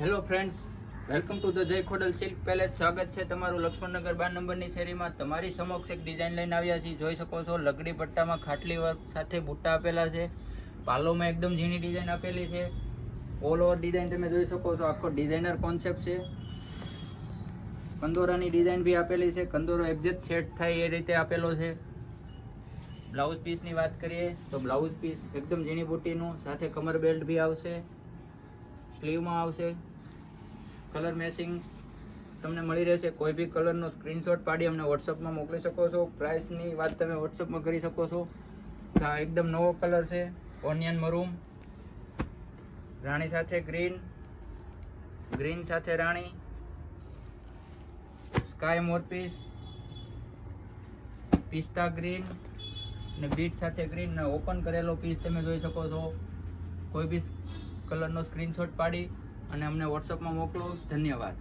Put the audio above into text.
Hello friends, welcome to the જય Khodal silk palace. સ્વાગત છે તમારું લક્ષ્મણનગર 12 નંબરની શેરીમાં. તમારી સમક્ષ એક ડિઝાઇન લઈને આવ્યા છીએ. જોઈ શકો છો, લગડી પટ્ટામાં ખાટલી વર્ક સાથે બુટ્ટા આપેલા છે. પાલોમાં એકદમ ઝીણી ડિઝાઇન આપેલી છે. ઓલ ઓવર ડિઝાઇન તમે જોઈ શકો છો. આખો ડિઝાઇનર કોન્સેપ્ટ છે. કંદોરાની ડિઝાઇન બી આપેલી છે. કંદોરો એક્ઝેક્ટ સેટ થાય એ રીતે આપેલો છે. બ્લાઉઝ પીસની વાત કરીએ તો બ્લાઉઝ પીસ એકદમ ઝીણી બુટ્ટીનું, સાથે કમર બેલ્ટ બી આવશે, સ્લીવમાં આવશે. કલર મેચિંગ તમને મળી રહેશે. કોઈ બી કલરનો સ્ક્રીનશોટ પાડી અમને વોટ્સઅપમાં મોકલી શકો છો. પ્રાઇસની વાત તમે વોટ્સઅપમાં કરી શકો છો. આ એકદમ નવો કલર છે, ઓનિયન મરૂમ, રાણી સાથે ગ્રીન, ગ્રીન સાથે રાણી, સ્કાય મોરપીસ, પિસ્તા ગ્રીન ને બીટ સાથે ગ્રીન ને ઓપન કરેલો પીસ તમે જોઈ શકો છો. કોઈ બી કલરનો સ્ક્રીનશોટ પાડી અને અમને વોટ્સઅપમાં મોકલો. ધન્યવાદ.